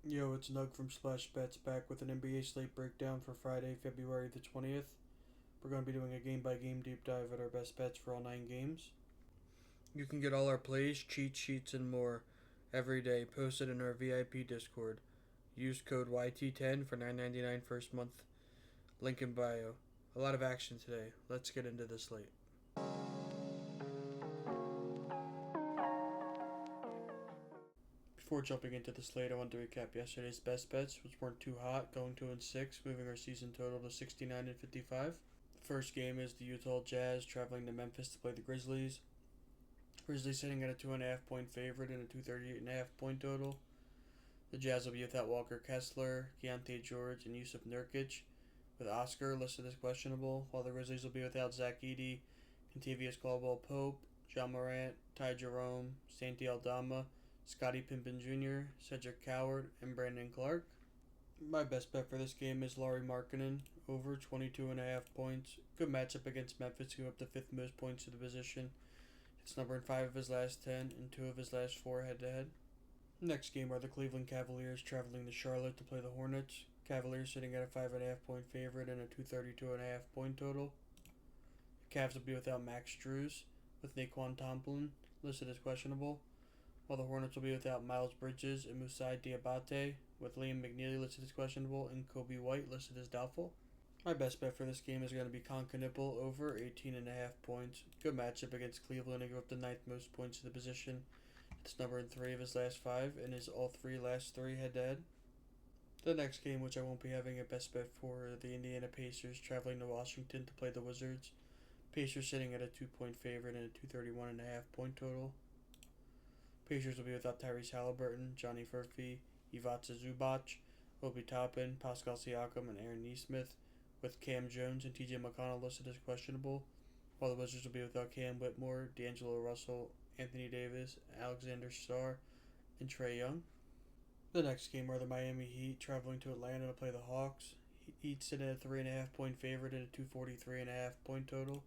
Yo, it's Nug from Bets back with an NBA slate breakdown for Friday, February the 20th. We're going to be doing a game by game deep dive at our best bets for all 9 games. You can get all our plays, cheat sheets, and more every day posted in our VIP Discord. Use code YT10 for $9.99 first month. Link in bio. A lot of action today. Let's get into the slate. Before jumping into the slate, I want to recap yesterday's best bets, which weren't too hot, going 2-6, moving our season total to 69-55. The first game is the Utah Jazz traveling to Memphis to play the Grizzlies. Grizzlies sitting at a 2.5 point favorite and a 238.5 point total. The Jazz will be without Walker Kessler, Keontae George, and Yusuf Nurkic, with Oscar listed as questionable, while the Grizzlies will be without Zach Edey, Contavious Caldwell-Pope, John Morant, Ty Jerome, Santi Aldama, Scottie Pippen Jr., Cedric Coward, and Brandon Clark. My best bet for this game is Lauri Markkanen, over 22.5 points. Good matchup against Memphis, who up the fifth most points to the position. It's number in 5 of his last 10 and 2 of his last 4 head-to-head. Next game are the Cleveland Cavaliers traveling to Charlotte to play the Hornets. Cavaliers sitting at a 5.5 point favorite and a 232.5 point total. The Cavs will be without Max Strus, with Naquan Tomlin listed as questionable, while the Hornets will be without Miles Bridges and Musa Diabate, with Liam McNeely listed as questionable and Kobe White listed as doubtful. My best bet for this game is going to be Concanipple over 18.5 points. Good matchup against Cleveland and give up the ninth most points to the position. It's number in 3 of his last 5 and his all 3 last 3 head-to-head. The next game, which I won't be having a best bet for, are the Indiana Pacers traveling to Washington to play the Wizards. Pacers sitting at a 2 point favorite and a 231.5 point total. Pacers will be without Tyrese Halliburton, Johnny Furphy, Ivica Zubac, Obi Toppin, Pascal Siakam, and Aaron Nesmith, with Cam Jones and TJ McConnell listed as questionable, while the Wizards will be without Cam Whitmore, D'Angelo Russell, Anthony Davis, Alexander Starr, and Trae Young. The next game are the Miami Heat traveling to Atlanta to play the Hawks. Heat sit at a 3.5 point favorite and a 243.5 point total.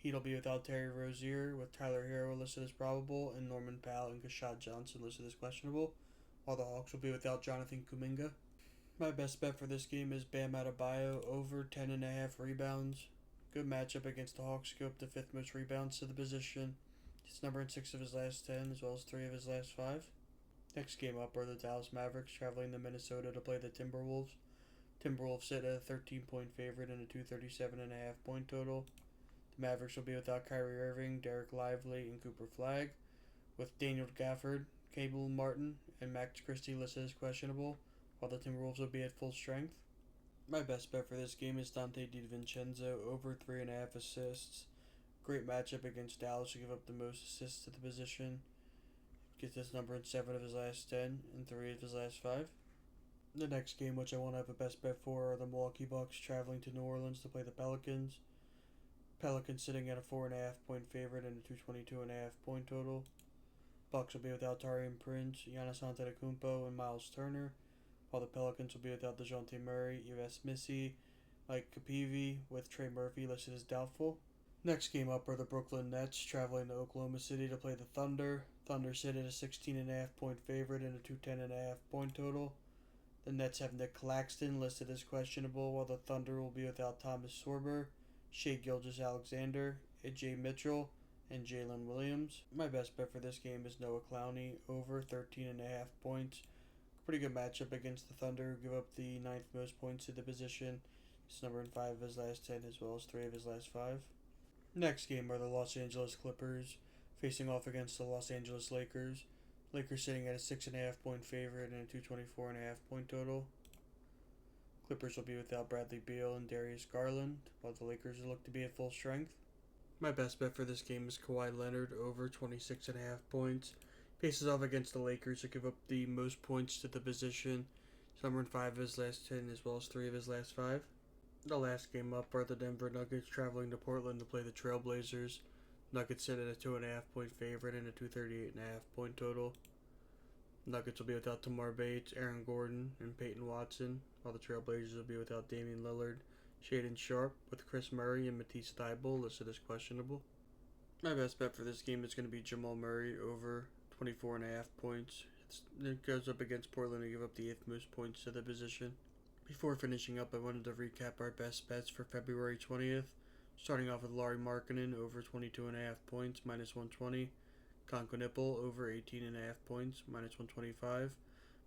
Heat will be without Terry Rozier, with Tyler Hero listed as probable, and Norman Powell and Kashad Johnson listed as questionable, while the Hawks will be without Jonathan Kuminga. My best bet for this game is Bam Adebayo over 10.5 rebounds. Good matchup against the Hawks, who go up the fifth most rebounds to the position. It's number in 6 of his last 10, as well as 3 of his last 5. Next game up are the Dallas Mavericks traveling to Minnesota to play the Timberwolves. Timberwolves sit at a 13 point favorite and a 237.5 point total. The Mavericks will be without Kyrie Irving, Derek Lively, and Cooper Flagg, with Daniel Gafford, Cable Martin, and Max Christie listed as questionable, while the Timberwolves will be at full strength. My best bet for this game is Dante DiVincenzo over 3.5 assists. Great matchup against Dallas to give up the most assists to the position. Gets this number in 7 of his last 10 and 3 of his last 5. The next game, which I want to have a best bet for, are the Milwaukee Bucks traveling to New Orleans to play the Pelicans. Pelicans sitting at a 4.5 point favorite and a 222.5 point total. Bucks will be without Taurean Prince, Giannis Antetokounmpo, and Miles Turner, while the Pelicans will be without DeJounte Murray, Yves Missy, Mike Kapivi, with Trey Murphy listed as doubtful. Next game up are the Brooklyn Nets traveling to Oklahoma City to play the Thunder. Thunder sit at a 16.5 point favorite and a 210.5 point total. The Nets have Nick Claxton listed as questionable, while the Thunder will be without Thomas Sorber, Shai Gilgeous-Alexander, AJ Mitchell, and Jalen Williams. My best bet for this game is Noah Clowney over 13.5 points. Pretty good matchup against the Thunder, who give up the ninth most points to the position. He's number in 5 of his last 10 as well as 3 of his last 5. Next game are the Los Angeles Clippers facing off against the Los Angeles Lakers. Lakers sitting at a 6.5 point favorite and a 224.5 point total. Clippers will be without Bradley Beal and Darius Garland, while the Lakers look to be at full strength. My best bet for this game is Kawhi Leonard over 26.5 points. Faces off against the Lakers to give up the most points to the position. He's number in 5 of his last 10 as well as 3 of his last 5. The last game up are the Denver Nuggets traveling to Portland to play the Trailblazers. Nuggets sit at a 2.5 point favorite and a 238.5 point total. Nuggets will be without Tamar Bates, Aaron Gordon, and Peyton Watson, while the Trailblazers will be without Damian Lillard, Shaedon Sharpe, with Chris Murray and Matisse Thybulle listed as questionable. My best bet for this game is going to be Jamal Murray over 24.5 points. It goes up against Portland to give up the 8th most points to the position. Before finishing up, I wanted to recap our best bets for February 20th. Starting off with Laurie Markkinen over 22.5 points, minus 120. Conco over 18.5 points, minus 125.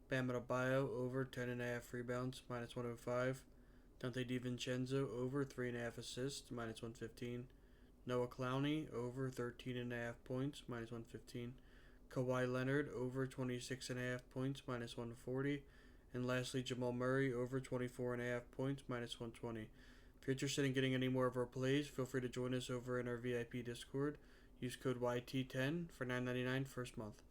Bam Adebayo over 10.5 rebounds, minus 105. Dante DiVincenzo over 3.5 assists, minus 115. Noah Clowney over 13.5 points, minus 115. Kawhi Leonard over 26.5 points, minus 140. And lastly, Jamal Murray over 24.5 points, minus 120. If you're interested in getting any more of our plays, feel free to join us over in our VIP Discord. Use code YT10 for $9.99 first month.